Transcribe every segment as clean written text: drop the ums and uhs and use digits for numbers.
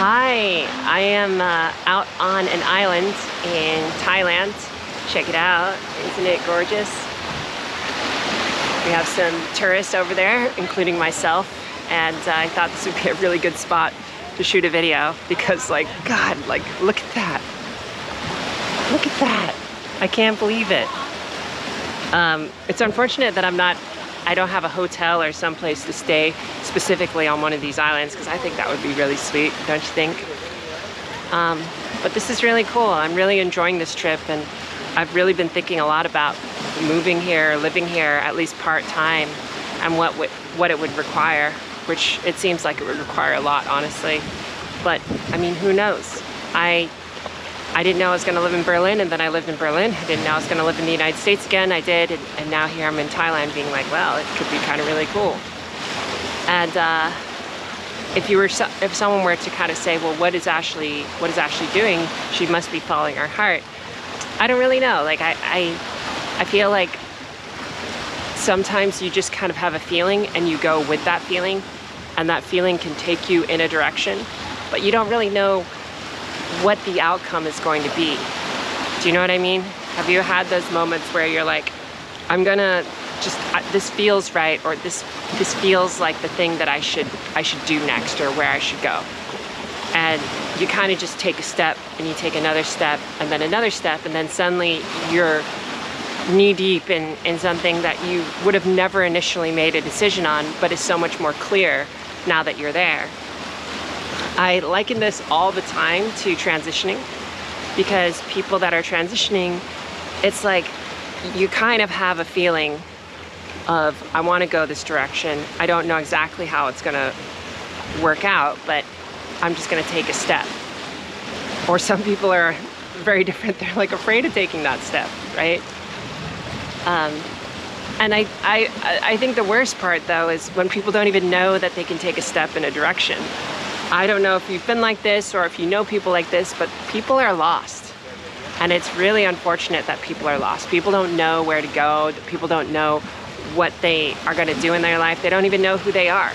Hi, I am out on an island in Thailand. Check it out, isn't it gorgeous? We have some tourists over there, including myself, and I thought this would be a really good spot to shoot a video because, like, God, like, look at that. Look at that. I can't believe it. It's unfortunate that I don't have a hotel or someplace to stay specifically on one of these islands, because I think that would be really sweet, don't you think? But this is really cool. I'm really enjoying this trip, and I've really been thinking a lot about moving here, living here, at least part-time, and what it would require, which it seems like it would require a lot, honestly. But, I mean, who knows? I didn't know I was going to live in Berlin, and then I lived in Berlin. I didn't know I was going to live in the United States again. I did, and now here I'm in Thailand being like, well, it could be kind of really cool. And if someone were to kind of say, well, what is Ashley doing? She must be following her heart. I don't really know. Like, I feel like sometimes you just kind of have a feeling and you go with that feeling, and that feeling can take you in a direction, but you don't really know what the outcome is going to be. Do you know what I mean? Have you had those moments where you're like, I'm gonna just, this feels right, or this feels like the thing that I should do next, or where I should go. And you kind of just take a step, and you take another step, and then another step, and then suddenly you're knee deep in something that you would have never initially made a decision on, but is so much more clear now that you're there. I liken this all the time to transitioning, because people that are transitioning, it's like you kind of have a feeling of, I want to go this direction. I don't know exactly how it's going to work out, but I'm just going to take a step. Or some people are very different. They're like afraid of taking that step, right? And I think the worst part, though, is when people don't even know that they can take a step in a direction. I don't know if you've been like this or if you know people like this, but people are lost. And it's really unfortunate that people are lost. People don't know where to go. People don't know what they are going to do in their life. They don't even know who they are.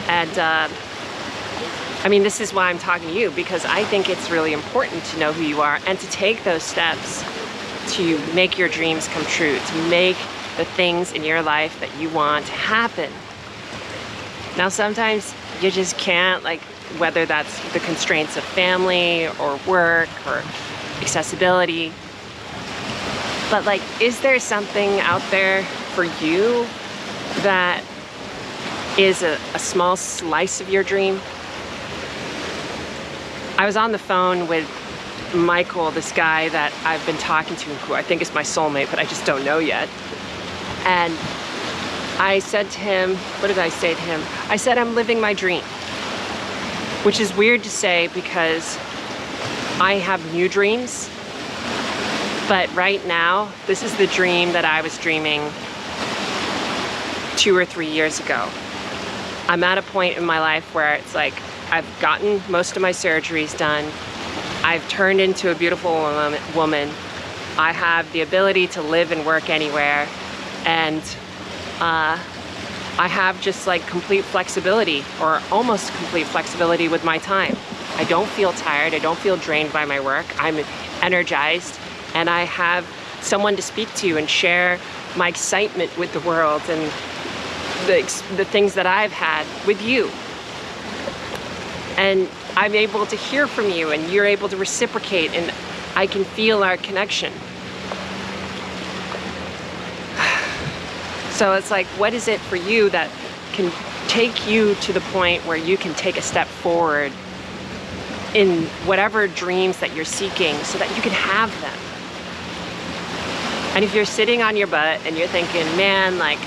And I mean, this is why I'm talking to you, because I think it's really important to know who you are and to take those steps to make your dreams come true, to make the things in your life that you want happen. Now, sometimes you just can't, like, whether that's the constraints of family or work or accessibility. But, like, is there something out there for you that is a small slice of your dream? I was on the phone with Michael, this guy that I've been talking to, who I think is my soulmate, but I just don't know yet. And I said to him, what did I say to him? I said, I'm living my dream. Which is weird to say because I have new dreams. But right now, this is the dream that I was dreaming 2 or 3 years ago. I'm at a point in my life where it's like, I've gotten most of my surgeries done. I've turned into a beautiful woman. I have the ability to live and work anywhere. And I have just like complete flexibility, or almost complete flexibility with my time. I don't feel tired. I don't feel drained by my work. I'm energized, and I have someone to speak to and share my excitement with the world and the things that I've had with you. And I'm able to hear from you, and you're able to reciprocate, and I can feel our connection. So it's like, what is it for you that can take you to the point where you can take a step forward in whatever dreams that you're seeking so that you can have them? And if you're sitting on your butt and you're thinking, man, like,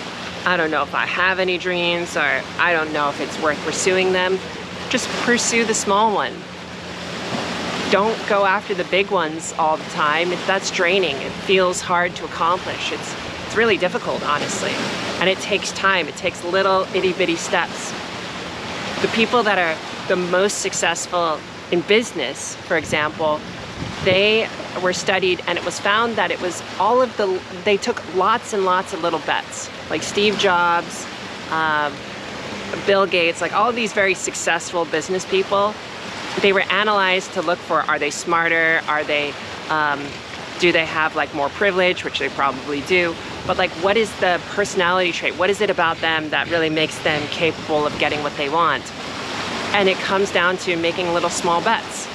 I don't know if I have any dreams, or I don't know if it's worth pursuing them, just pursue the small one. Don't go after the big ones all the time. That's draining. It feels hard to accomplish. It's really difficult, honestly. And it takes time. It takes little itty bitty steps. The people that are the most successful in business, for example, they were studied, and it was found that it was they took lots and lots of little bets. Like Steve Jobs, Bill Gates, like all of these very successful business people, they were analyzed to look for, are they smarter? Are they, do they have like more privilege, which they probably do, but like what is the personality trait? What is it about them that really makes them capable of getting what they want? And it comes down to making little small bets.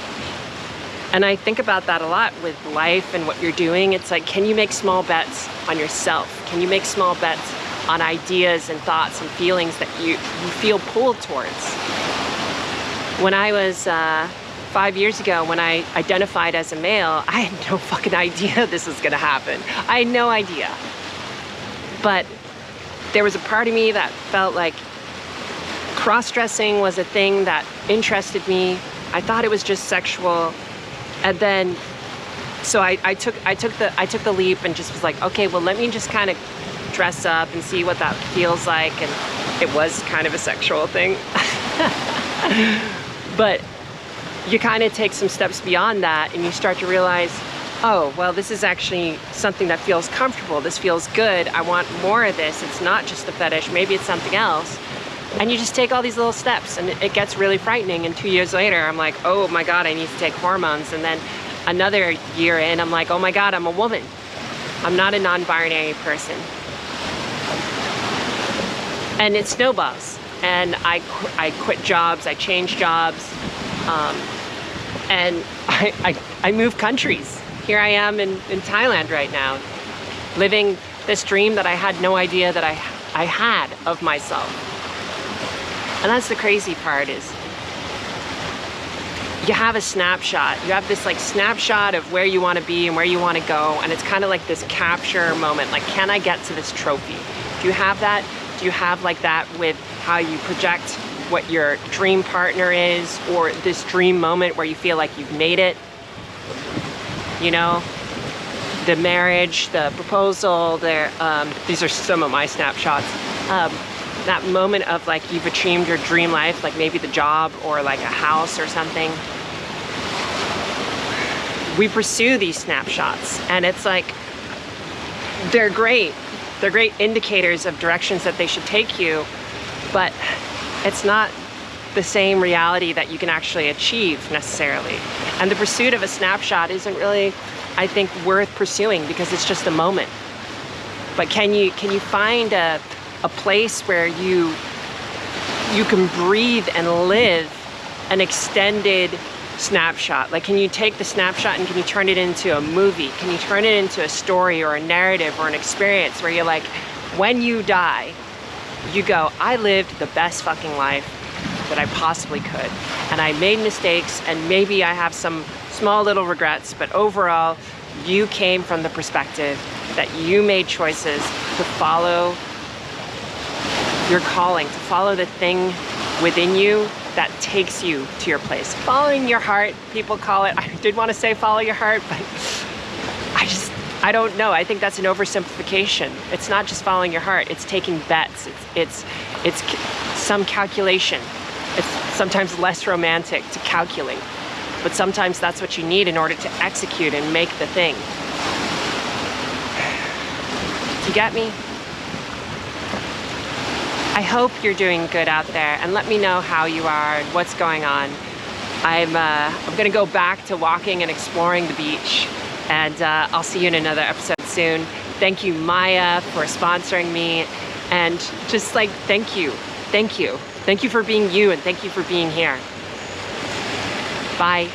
And I think about that a lot with life and what you're doing. It's like, can you make small bets on yourself? Can you make small bets on ideas and thoughts and feelings that you feel pulled towards? When I was 5 years ago, when I identified as a male, I had no fucking idea this was gonna happen. I had no idea. But there was a part of me that felt like cross-dressing was a thing that interested me. I thought it was just sexual. And then, so I took the leap and just was like, okay, well, let me just kind of dress up and see what that feels like. And it was kind of a sexual thing. But you kind of take some steps beyond that and you start to realize, oh, well, this is actually something that feels comfortable. This feels good. I want more of this. It's not just a fetish. Maybe it's something else. And you just take all these little steps and it gets really frightening. And 2 years later, I'm like, oh my God, I need to take hormones. And then another year in, I'm like, oh my God, I'm a woman. I'm not a non-binary person. And it snowballs. And I quit jobs, I changed jobs. And I moved countries. Here I am in Thailand right now, living this dream that I had no idea that I had of myself. And that's the crazy part, is you have a snapshot. You have this like snapshot of where you want to be and where you want to go. And it's kind of like this capture moment. Like, can I get to this trophy? Do you have that? Do you have like that with how you project what your dream partner is, or this dream moment where you feel like you've made it? You know, the marriage, the proposal, these are some of my snapshots. That moment of like you've achieved your dream life, like maybe the job or like a house or something. We pursue these snapshots and it's like, they're great. They're great indicators of directions that they should take you, but it's not the same reality that you can actually achieve necessarily. And the pursuit of a snapshot isn't really, I think, worth pursuing because it's just a moment. But can you find a place where you can breathe and live an extended snapshot? Like, can you take the snapshot and can you turn it into a movie? Can you turn it into a story or a narrative or an experience where you're like, when you die, you go, I lived the best fucking life that I possibly could. And I made mistakes and maybe I have some small little regrets, but overall, you came from the perspective that you made choices to follow your calling, to follow the thing within you that takes you to your place. Following your heart, people call it. I did want to say follow your heart, but I don't know. I think that's an oversimplification. It's not just following your heart. It's taking bets. It's some calculation. It's sometimes less romantic to calculate, but sometimes that's what you need in order to execute and make the thing. Do you get me? I hope you're doing good out there, and let me know how you are and what's going on. I'm gonna go back to walking and exploring the beach, and I'll see you in another episode soon. Thank you, Maya, for sponsoring me, and just like, thank you. Thank you. Thank you for being you, and thank you for being here. Bye.